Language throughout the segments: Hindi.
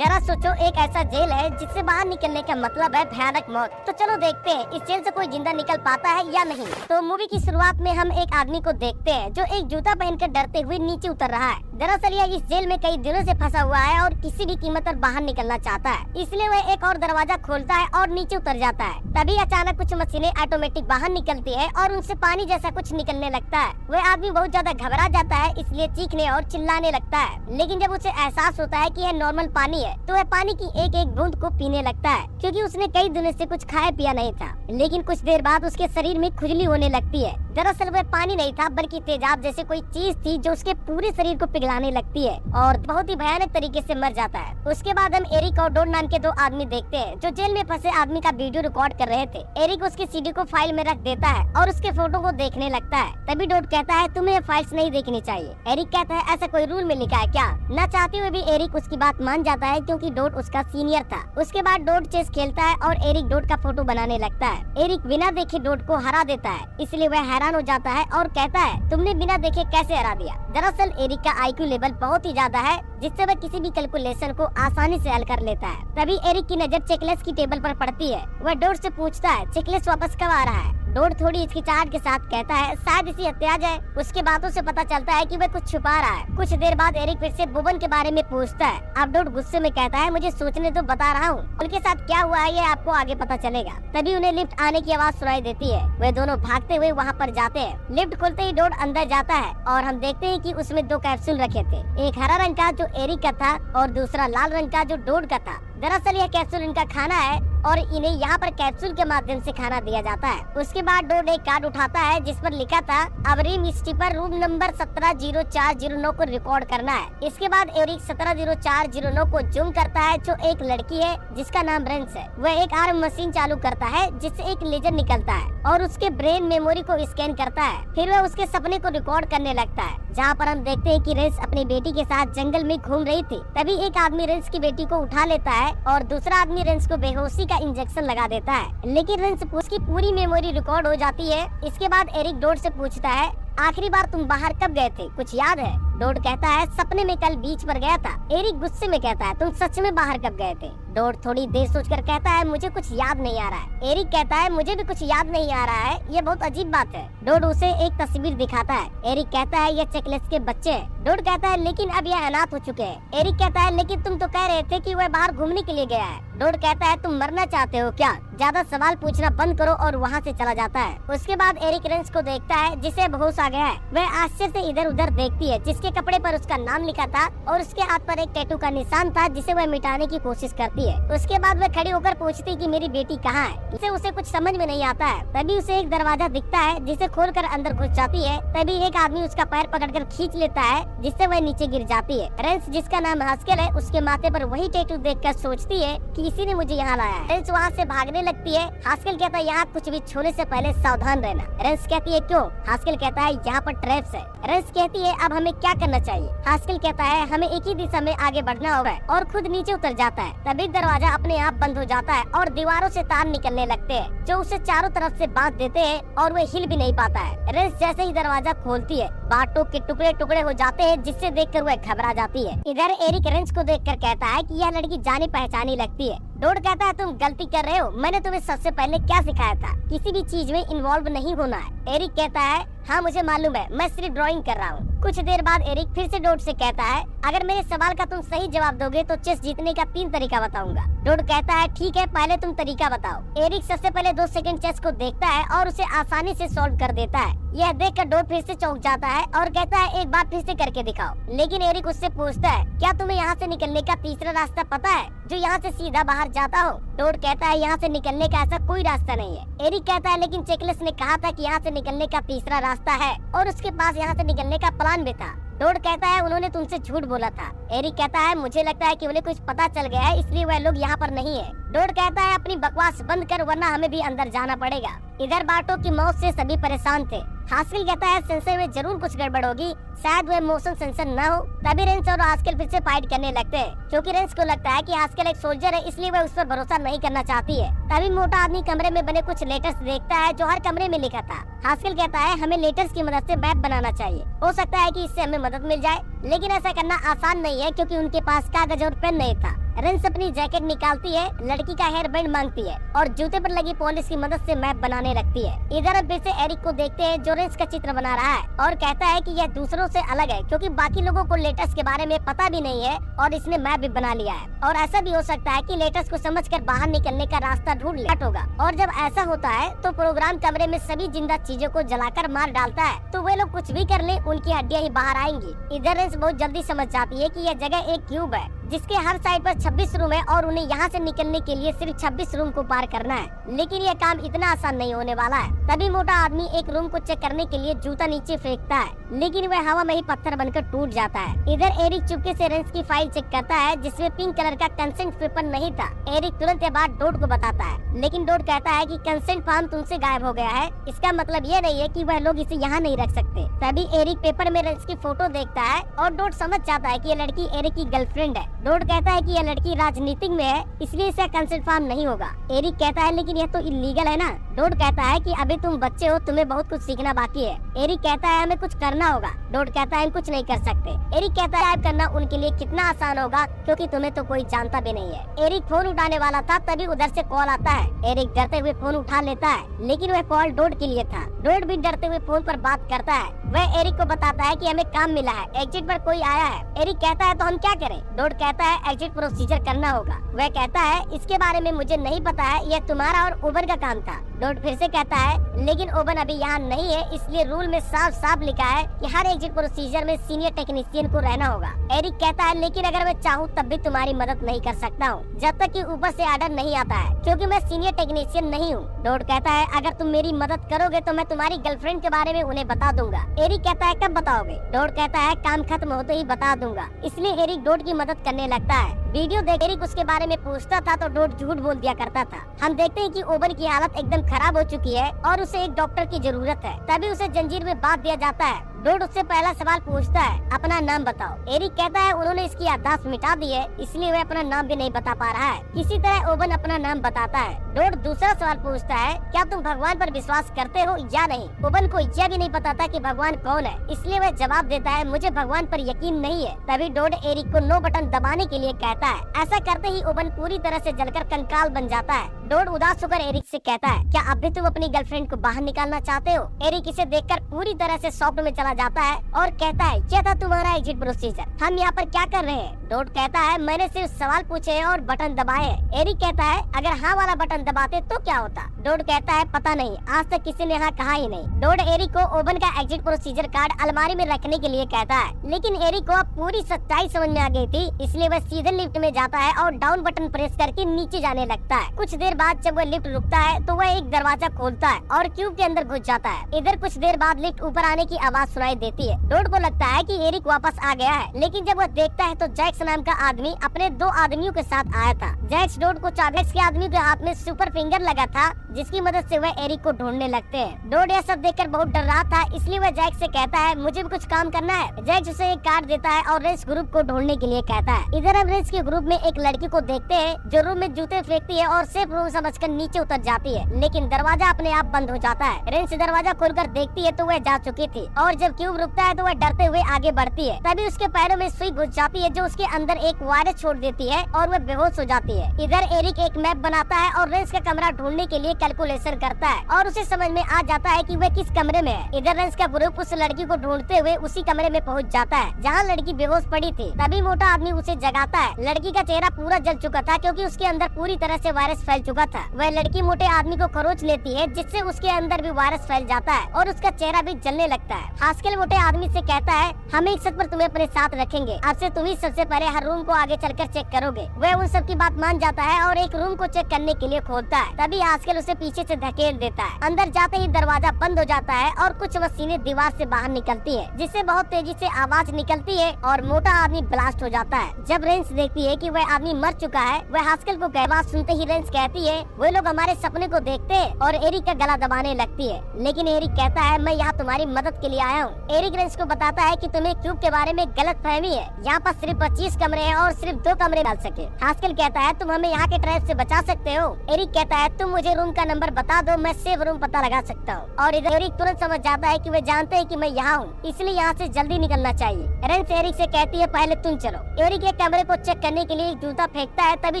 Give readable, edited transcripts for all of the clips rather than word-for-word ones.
जरा सोचो, एक ऐसा जेल है जिससे बाहर निकलने का मतलब है भयानक मौत। तो चलो देखते हैं इस जेल से कोई जिंदा निकल पाता है या नहीं। तो मूवी की शुरुआत में हम एक आदमी को देखते हैं जो एक जूता पहनकर डरते हुए नीचे उतर रहा है। दरअसल यह इस जेल में कई दिनों से फंसा हुआ है और किसी भी कीमत पर बाहर निकलना चाहता है, इसलिए वह एक और दरवाजा खोलता है और नीचे उतर जाता है। तभी अचानक कुछ मशीनें ऑटोमेटिक बाहर निकलती है और उनसे पानी जैसा कुछ निकलने लगता है। वह आदमी बहुत ज्यादा घबरा जाता है, इसलिए चीखने और चिल्लाने लगता है। लेकिन जब उसे एहसास होता है कि यह नॉर्मल पानी है तो वह पानी की एक एक बूंद को पीने लगता है, क्योंकि उसने कई दिनों से कुछ खाया पिया नहीं था। लेकिन कुछ देर बाद उसके शरीर में खुजली होने लगती है। दरअसल वह पानी नहीं था बल्कि तेजाब जैसे कोई चीज थी जो उसके पूरे शरीर को पिघलाने लगती है और बहुत ही भयानक तरीके से मर जाता है। उसके बाद हम एरिक और डोड नाम के दो आदमी देखते हैं जो जेल में फंसे आदमी का वीडियो रिकॉर्ड कर रहे थे। एरिक उसकी सीडी को फाइल में रख देता है और उसके फोटो को देखने लगता है। तभी डोड कहता है तुम्हें ये फाइल्स नहीं देखनी चाहिए। एरिक कहता है ऐसा कोई रूल में लिखा है क्या? न चाहते हुए भी एरिक उसकी बात मान जाता है क्योंकि डोड उसका सीनियर था। उसके बाद डोड चेस खेलता है और एरिक डोड का फोटो बनाने लगता है। एरिक बिना देखे डोड को हरा देता है, इसलिए वह हैरान हो जाता है और कहता है तुमने बिना देखे कैसे हरा दिया? दरअसल एरिक का आईक्यू लेवल बहुत ही ज्यादा है, जिससे वह किसी भी कैलकुलेशन को आसानी से हल कर लेता है। तभी एरिक की नजर चेकलेस की टेबल पर पड़ती है। वह डोड से पूछता है चेकलेस वापस कब आ रहा है? डोड थोड़ी हिचकिचाहट के साथ कहता है शायद इसी हफ्ते आ जाए। उसके बातों से पता चलता है कि वह कुछ छुपा रहा है। कुछ देर बाद एरिक फिर से बुबन के बारे में पूछता है। अब डोड गुस्से में कहता है मुझे सोचने तो बता रहा हूँ, उनके साथ क्या हुआ है ये आपको आगे पता चलेगा। तभी उन्हें लिफ्ट आने की आवाज सुनाई देती है। वे दोनों भागते हुए वहाँ पर जाते हैं। लिफ्ट खोलते ही डोड अंदर जाता है और हम देखते हैं कि उसमें दो कैप्सूल रखे थे, एक हरा रंग का जो एरिक का था और दूसरा लाल रंग का जो डोड का था। दरअसल यह कैप्सूल इनका खाना है और इन्हें यहाँ पर कैप्सूल के माध्यम से खाना दिया जाता है। उसके बाद डोड एक कार्ड उठाता है जिस पर लिखा था अवरीम स्टीपर रूम नंबर 170409 को रिकॉर्ड करना है। इसके बाद एरिक 170409 को जूम करता है जो एक लड़की है जिसका नाम रेंस है। वह एक आर्म मशीन चालू करता है जिससे एक लेजर निकलता है और उसके ब्रेन मेमोरी को स्कैन करता है। फिर वह उसके सपने को रिकॉर्ड करने लगता है, जहाँ पर हम देखते हैं कि रेंस अपनी बेटी के साथ जंगल में घूम रही थी। तभी एक आदमी रेंस की बेटी को उठा लेता है और दूसरा आदमी रेंस को बेहोशी का इंजेक्शन लगा देता है। लेकिन रेंस उसकी पूरी मेमोरी रिकॉर्ड हो जाती है। इसके बाद एरिक डोड से पूछता है आखिरी बार तुम बाहर कब गए थे, कुछ याद है? डोड कहता है सपने में कल बीच पर गया था। एरिक गुस्से में कहता है तुम सच में बाहर कब गए थे? डोड थोड़ी देर सोचकर कहता है मुझे कुछ याद नहीं आ रहा है। एरिक कहता है मुझे भी कुछ याद नहीं आ रहा है, ये बहुत अजीब बात है। डोड उसे एक तस्वीर दिखाता है। एरिक कहता है ये चेकलेस के बच्चे हैं। डोड कहता है लेकिन अब यह अनाथ हो चुके हैं। एरिक कहता है लेकिन तुम तो कह रहे थे कि वह बाहर घूमने के लिए गया है। डोड कहता है तुम मरना चाहते हो क्या? ज्यादा सवाल पूछना बंद करो और वहाँ से चला जाता है। उसके बाद एरिक रेंस को देखता है जिसे बेहोश आ गया है। वह आश्चर्य से इधर उधर देखती है जिसके कपड़े पर उसका नाम लिखा था और उसके हाथ पर एक टैटू का निशान था जिसे वह मिटाने की कोशिश करती है। उसके बाद वह खड़ी होकर पूछती है कि मेरी बेटी कहाँ है? इसे उसे कुछ समझ में नहीं आता है। तभी उसे एक दरवाजा दिखता है जिसे खोलकर अंदर घुस जाती है। तभी एक आदमी उसका पैर पकड़कर खींच लेता है जिससे वह नीचे गिर जाती है। रेंस जिसका नाम हास्केल है उसके माथे पर वही टैटू देखकर सोचती है कि इसी ने मुझे यहाँ लाया है। रेंस वहाँ से भागने लगती है। हास्केल कहता है यहाँ कुछ भी छूने से पहले सावधान रहना। रेंस कहती है क्यों? हास्केल कहता है यहाँ पर ट्रैप्स है। रेंस कहती है अब हमें क्या करना चाहिए? हास्केल कहता है हमें एक ही दिशा में आगे बढ़ना होगा और खुद नीचे उतर जाता है। तभी दरवाजा अपने आप बंद हो जाता है और दीवारों से तार निकलने लगते हैं जो उसे चारों तरफ से बांध देते हैं और वह हिल भी नहीं पाता है। रेंस जैसे ही दरवाजा खोलती है बाटों के टुकड़े टुकड़े हो जाते हैं जिससे देखकर वह घबरा जाती है। इधर एरिक रेंस को देखकर कहता है कि यह लड़की जानी पहचानी लगती है। डोड कहता है तुम गलती कर रहे हो, मैंने तुम्हें सबसे पहले क्या सिखाया था? किसी भी चीज में इन्वॉल्व नहीं होना है। एरिक कहता है हाँ मुझे मालूम है, मैं सिर्फ ड्राइंग कर रहा हूँ। कुछ देर बाद एरिक फिर से डोड से कहता है अगर मेरे सवाल का तुम सही जवाब दोगे तो चेस जीतने का 3 तरीका बताऊंगा। डोड कहता है ठीक है, पहले तुम तरीका बताओ। एरिक सबसे पहले 2 सेकंड चेस को देखता है और उसे आसानी से सॉल्व कर देता है। यह देखकर डोड फिर से चौंक जाता है और कहता है एक बार फिर से करके दिखाओ। लेकिन एरिक उससे पूछता है क्या तुम्हें यहाँ से निकलने का तीसरा रास्ता पता है जो यहाँ से सीधा बाहर जाता हो? डोड कहता है यहाँ से निकलने का ऐसा कोई रास्ता नहीं है। एरिक कहता है लेकिन चेकलेस ने कहा था कि यहाँ से निकलने का तीसरा रास्ता है और उसके पास यहाँ से निकलने का प्लान भी था। डोड कहता है उन्होंने तुमसे झूठ बोला था। एरिक कहता है मुझे लगता है कि उन्हें कुछ पता चल गया है इसलिए वह लोग यहाँ पर नहीं है। डोड कहता है अपनी बकवास बंद कर वरना हमें भी अंदर जाना पड़ेगा। इधर बाटो की मौत से सभी परेशान थे। हास्केल कहता है सेंसर में जरूर कुछ गड़बड़ होगी, शायद वह मोशन सेंसर न हो। तभी रेंस और हास्केल फिर से फाइट करने लगते हैं, क्योंकि रेंस को लगता है कि हास्केल एक सोल्जर है, इसलिए वह उस पर भरोसा नहीं करना चाहती है। तभी मोटा आदमी कमरे में बने कुछ लेटर्स देखता है जो हर कमरे में लिखा था। हास्केल कहता है हमें लेटर्स की मदद से मैप बनाना चाहिए, हो सकता है कि इससे हमें मदद मिल जाए, लेकिन ऐसा करना आसान नहीं है क्योंकि उनके पास कागज और पेन नहीं था। रेंस अपनी जैकेट निकालती है, लड़की का हेयर बैंड मांगती है और जूते पर लगी पॉलिश की मदद से मैप बनाने लगती है। इधर हम फिर से एरिक को देखते हैं जो रेंस का चित्र बना रहा है और कहता है कि यह दूसरों से अलग है क्योंकि बाकी लोगों को लेटर्स के बारे में पता भी नहीं है और इसने मैप भी बना लिया है। और ऐसा भी हो सकता है कि लेटर्स को समझकर बाहर निकलने का रास्ता ढूंढ लेट होगा। और जब ऐसा होता है तो प्रोग्राम कमरे में सभी जिंदा चीजों को जलाकर मार डालता है, तो वे लोग कुछ भी कर ले उनकी हड्डियां ही बाहर आएंगी। इधर रेंस बहुत जल्दी समझ जाती है कि यह जगह एक क्यूब है जिसके हर साइड पर 26 रूम है और उन्हें यहाँ से निकलने के लिए सिर्फ 26 रूम को पार करना है, लेकिन यह काम इतना आसान नहीं होने वाला है। तभी मोटा आदमी एक रूम को चेक करने के लिए जूता नीचे फेंकता है, लेकिन वह हवा में ही पत्थर बनकर टूट जाता है। इधर एरिक चुपके से रेंस की फाइल चेक करता है जिसमें पिंक कलर का कंसेंट पेपर नहीं था। एरिक तुरंत ये बात डोड को बताता है, लेकिन डोड कहता है कि कंसेंट फॉर्म तुमसे गायब हो गया है, इसका मतलब ये नहीं है कि वह लोग इसे यहाँ नहीं रख सकते। तभी एरिक पेपर में रेंस की फोटो देखता है और डोड समझ जाता है कि ये लड़की एरिक की गर्लफ्रेंड है। डोड कहता है कि यह लड़की राजनीतिक में है, इसलिए इसका कंसेंट फॉर्म नहीं होगा। एरिक कहता है लेकिन यह तो इलीगल है ना। डोड कहता है कि अभी तुम बच्चे हो, तुम्हें बहुत कुछ सीखना बाकी है। एरिक कहता है हमें कुछ करना होगा। डोड कहता है हम कुछ नहीं कर सकते। एरिक कहता है टाइप करना उनके लिए कितना आसान होगा क्योंकि तुम्हें तो कोई जानता भी नहीं है। एरिक फोन उठाने वाला था तभी उधर से कॉल आता है। एरिक डरते हुए फोन उठा लेता है, लेकिन वह कॉल डोड के लिए था। डोड भी डरते हुए फोन पर बात करता है। वह एरिक को बताता है कि हमें काम मिला है, एग्जिट पर कोई आया है। एरिक कहता है तो हम क्या करें? डोड कहता है एग्जिट प्रोसीजर करना होगा। वह कहता है इसके बारे में मुझे नहीं पता है, यह तुम्हारा और ओबन का काम था। डोड फिर से कहता है लेकिन ओबन अभी यहाँ नहीं है, इसलिए रूल में साफ साफ लिखा है कि हर एग्जिट प्रोसीजर में सीनियर टेक्नीशियन को रहना होगा। एरिक कहता है लेकिन अगर मैं चाहूँ तब भी तुम्हारी मदद नहीं कर सकता हूँ जब तक कि ऊपर से ऑर्डर नहीं आता है, क्योंकि मैं सीनियर टेक्नीशियन नहीं हूँ। डोड कहता है अगर तुम मेरी मदद करोगे तो मैं तुम्हारी गर्लफ्रेंड के बारे में उन्हें बता दूंगा। एरिक कहता है कब बताओगे? डोड कहता है काम खत्म होते ही बता दूंगा। इसलिए एरिक डोड की मदद करने लगता है। वीडियो देख एरिक उसके बारे में पूछता था तो डोड झूठ बोल दिया करता था। हम देखते हैं कि ओबन की हालत एकदम खराब हो चुकी है और उसे एक डॉक्टर की जरूरत है। तभी उसे जंजीर में बांध दिया जाता है। डोड उससे पहला सवाल पूछता है अपना नाम बताओ। एरिक कहता है उन्होंने इसकी याददाश्त मिटा दी है, इसलिए वह अपना नाम भी नहीं बता पा रहा है। किसी तरह ओबन अपना नाम बताता है। डोड दूसरा सवाल पूछता है क्या तुम भगवान पर विश्वास करते हो या नहीं? ओबन को यह भी नहीं पता था कि भगवान कौन है, इसलिए वह जवाब देता है मुझे भगवान पर यकीन नहीं है। तभी डोड एरिक को नो बटन दबाने के लिए कहता है। ऐसा करते ही ओबन पूरी तरह से जलकर कंकाल बन जाता है। डोड उदास होकर एरिक से कहता है क्या अब भी तुम अपनी गर्लफ्रेंड को बाहर निकालना चाहते हो? एरिक इसे देखकर पूरी तरह से सॉफ्ट में चला जाता है और कहता है क्या था तुम्हारा एग्जिट प्रोसीजर, हम यहाँ पर क्या कर रहे हैं? डोड कहता है मैंने सिर्फ सवाल पूछे हैं और बटन दबाए हैं। एरिक कहता है अगर हाँ वाला बटन दबाते तो क्या होता? डोड कहता है पता नहीं, आज तक किसी ने हाँ कहा ही नहीं। डोड एरिक को ओबन का एग्जिट प्रोसीजर कार्ड अलमारी में रखने के लिए कहता है, लेकिन एरिक को अब पूरी सच्चाई समझ में आ गई थी, इसलिए वह सीधे लिफ्ट में जाता है और डाउन बटन प्रेस करके नीचे जाने लगता है। कुछ देर बाद जब वह लिफ्ट रुकता है तो वह एक दरवाजा खोलता है और क्यूब के अंदर घुस जाता है। इधर कुछ देर बाद लिफ्ट ऊपर आने की आवाज सुनाई देती है। डोड को लगता है कि एरिक वापस आ गया है, लेकिन जब वह देखता है तो जैक्स नाम का आदमी अपने 2 आदमियों के साथ आया था। जैक्स डोड को जैक्स के आदमी के हाथ में सुपर फिंगर लगा था जिसकी मदद से वह एरिक को ढूंढने लगते हैं। डोड यह सब देखकर बहुत डर रहा था, इसलिए वह जैक्स से कहता है मुझे भी कुछ काम करना है। जैक्स उसे एक कार्ड देता है और रेंस ग्रुप को ढूंढने के लिए कहता है। इधर हम रेंस के ग्रुप में एक लड़की को देखते हैं जो रूम में जूते फेंकती है और सेफ रूम समझकर नीचे उतर जाती है, लेकिन दरवाजा अपने आप बंद हो जाता है। रेंस दरवाजा खोलकर देखती है तो वह जा चुकी थी और जब क्यूब रुकता है तो वह डरते हुए आगे बढ़ती है। तभी उसके पैरों में सुई घुस जाती है जो उसके अंदर एक वायरस छोड़ देती है और वह बेहोश हो जाती है। इधर एरिक एक मैप बनाता है और रेंस का कमरा ढूंढने के लिए कैलकुलेशन करता है और उसे समझ में आ जाता है कि वह किस कमरे में है। इधर रेंस का ग्रुप उस लड़की को ढूंढते हुए उसी कमरे में पहुंच जाता है जहां लड़की बेहोश पड़ी थी। तभी मोटा आदमी उसे जगाता है। लड़की का चेहरा पूरा जल चुका था क्योंकि उसके अंदर पूरी तरह से वायरस फैल चुका था। वह लड़की मोटे आदमी को खरोच लेती है जिससे उसके अंदर भी वायरस फैल जाता है और उसका चेहरा भी जलने लगता है। हास्केल मोटे आदमी से कहता है हम एक शर्त पर तुम्हें अपने साथ रखेंगे, अब से तुम ही सबसे पहले हर रूम को आगे चलकर चेक करोगे। वह उन सब की बात मान जाता है और एक रूम को चेक करने के लिए खोलता है। तभी हास्केल उसे पीछे से धकेल देता है। अंदर जाते ही दरवाजा बंद हो जाता है और कुछ मशीनें दीवार से बाहर निकलती है जिससे बहुत तेजी से आवाज निकलती है और मोटा आदमी ब्लास्ट हो जाता है। जब रेंस देखती है कि वह आदमी मर चुका है, वह हास्केल को आवाज सुनते ही रेंस कहती कहती है वो लोग हमारे सपने को देखते हैं और एरिक का गला दबाने लगती है। लेकिन एरिक कहता है मैं यहाँ तुम्हारी मदद के लिए आया हूँ। एरिक रेंस को बताता है कि तुम्हें क्यूब के बारे में गलत फहमी है, यहाँ पर सिर्फ 25 कमरे हैं और सिर्फ 2 कमरे डाल सके। हास्केल कहता है तुम हमें यहाँ के ट्रैप से बचा सकते हो। एरिक कहता है तुम मुझे रूम का नंबर बता दो, मैं सेफ रूम पता लगा सकता हूँ। और इधर एरिक तुरंत समझ जाता है कि वे जानते हैं कि मैं यहाँ हूँ, इसलिए यहाँ से जल्दी निकलना चाहिए। रेंस एरिक से कहती है पहले तुम चलो। एरिक एक कमरे को चेक करने के लिए एक जूता फेंकता है, तभी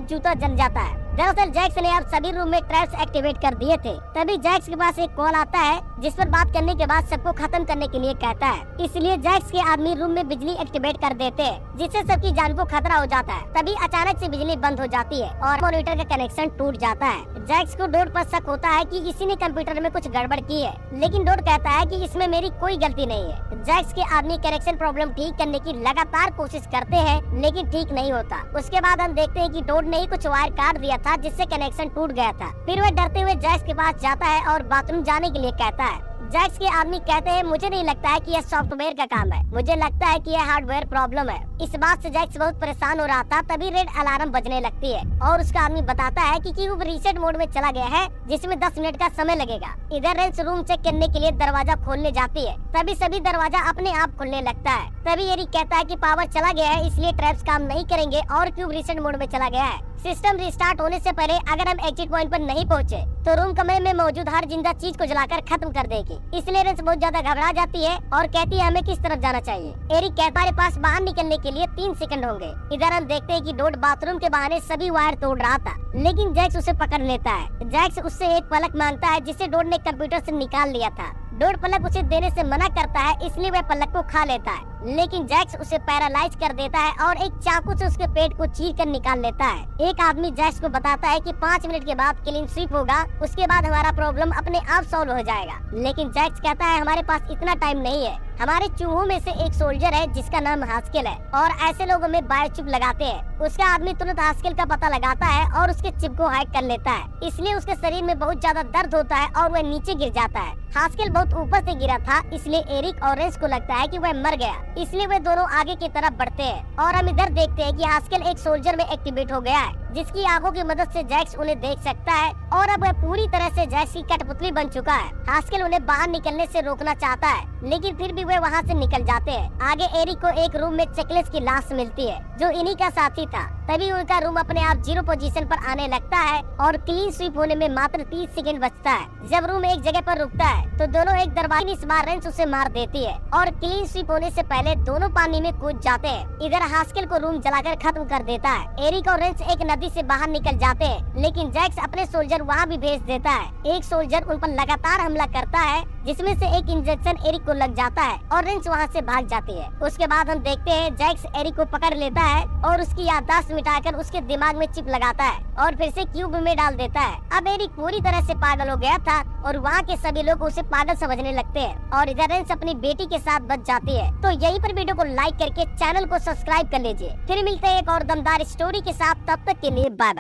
जूता जल जाता है। दरअसल जैक्स ने अब सभी रूम में ट्रैप्स एक्टिवेट कर दिए थे। तभी जैक्स के पास एक कॉल आता है जिस पर बात करने के बाद सबको खत्म करने के लिए कहता है। इसलिए जैक्स के आदमी रूम में बिजली एक्टिवेट कर देते हैं जिससे सबकी जान को खतरा हो जाता है। तभी अचानक से बिजली बंद हो जाती है और मॉनिटर का कनेक्शन टूट जाता है। जैक्स को डोड पर शक होता है कि इसी ने कंप्यूटर में कुछ गड़बड़ की है, लेकिन डोड कहता है कि इसमें मेरी कोई गलती नहीं है। जैक्स के आदमी कनेक्शन प्रॉब्लम ठीक करने की लगातार कोशिश करते हैं लेकिन ठीक नहीं होता। उसके बाद हम देखते हैं कि डोड ने ही कुछ वायर काट दिया था जिससे कनेक्शन टूट गया था। फिर वह डरते हुए जैक्स के पास जाता है और बाथरूम जाने के लिए कहता है। जैक्स के आदमी कहते हैं मुझे नहीं लगता है कि यह सॉफ्टवेयर का काम है, मुझे लगता है कि यह हार्डवेयर प्रॉब्लम है। इस बात से जैक्स बहुत परेशान हो रहा था। तभी रेड अलार्म बजने लगती है और उसका आदमी बताता है कि क्यूब रीसेट मोड में चला गया है जिसमें 10 मिनट का समय लगेगा। इधर रेंस रूम चेक करने के लिए दरवाजा खोलने जाती है, तभी सभी दरवाजा अपने आप खुलने लगता है। तभी एरिक कहता है कि पावर चला गया है इसलिए ट्रैप्स काम नहीं करेंगे और क्यूब रीसेट मोड में चला गया है। सिस्टम रिस्टार्ट होने से पहले अगर हम एग्जिट पॉइंट पर नहीं पहुंचे तो रूम कमरे में मौजूद हर जिंदा चीज को जलाकर खत्म कर देगी। इसलिए रेंस बहुत ज्यादा घबरा जाती है और कहती है हमें किस तरफ जाना चाहिए। एरिक कहता है पास बाहर निकलने के लिए 3 सेकंड होंगे। इधर हम देखते हैं कि डोड बाथरूम के बहाने सभी वायर तोड़ रहा था, लेकिन जैक्स उसे पकड़ लेता है। जैक्स उससे एक पलक मांगता है जिसे डोड ने कंप्यूटर से निकाल लिया था। डोड पलक उसे देने से मना करता है, इसलिए वह पलक को खा लेता है, लेकिन जैक्स उसे पैरालाइज कर देता है और एक चाकू से उसके पेट को चीर कर निकाल लेता है। एक आदमी जैक्स को बताता है कि 5 मिनट के बाद क्लीन स्वीप होगा, उसके बाद हमारा प्रॉब्लम अपने आप सॉल्व हो जाएगा। लेकिन जैक्स कहता है हमारे पास इतना टाइम नहीं है, हमारे चूहों में से एक सोल्जर है जिसका नाम हास्केल है और ऐसे लोगों में बायोचिप लगाते हैं। उसका आदमी तुरंत हास्केल का पता लगाता है और उसके चिप को हैक कर लेता है, इसलिए उसके शरीर में बहुत ज्यादा दर्द होता है और वह नीचे गिर जाता है। हास्केल बहुत ऊपर से गिरा था, इसलिए एरिक और रेंस को लगता है कि वह मर गया, इसलिए वे दोनों आगे की तरफ बढ़ते हैं और हम इधर देखते हैं कि हास्केल एक सोल्जर में एक्टिवेट हो गया है जिसकी आंखों की मदद से जैक्स उन्हें देख सकता है और अब वह पूरी तरह से जैक्स की कठपुतली बन चुका है। हास्केल उन्हें बाहर निकलने से रोकना चाहता है, लेकिन फिर भी वे वहाँ से निकल जाते हैं। आगे एरिक को एक रूम में चेकलेस की लाश मिलती है जो इन्हीं का साथी था। तभी उनका रूम अपने आप 0 पोजीशन पर आने लगता है और क्लीन स्वीप होने में मात्र 30 सेकंड बचता है। जब रूम एक जगह पर रुकता है तो दोनों एक दरवाजे इस बार रेंस उसे मार देती है और क्लीन स्वीप होने से पहले दोनों पानी में कूद जाते हैं। इधर हास्केल को रूम जलाकर खत्म कर देता है। एरिक और रेंस एक नदी से बाहर निकल जाते हैं, लेकिन जैक्स अपने सोल्जर वहाँ भी भेज देता है। एक सोल्जर उन पर लगातार हमला करता है जिसमें से एक इंजेक्शन एरिक को लग जाता है और रेंस वहाँ से भाग जाती है। उसके बाद हम देखते हैं जैक्स एरिक को पकड़ लेता है और उसकी याददाश्त मिटाकर उसके दिमाग में चिप लगाता है और फिर से क्यूब में डाल देता है। अब एरिक पूरी तरह से पागल हो गया था और वहाँ के सभी लोग उसे पागल समझने लगते हैं और इधर रेंस अपनी बेटी के साथ बच जाती है। तो यहीं पर वीडियो को लाइक करके चैनल को सब्सक्राइब कर लीजिए। फिर मिलते हैं एक और दमदार स्टोरी के साथ, तब तक के लिए बाय बाय।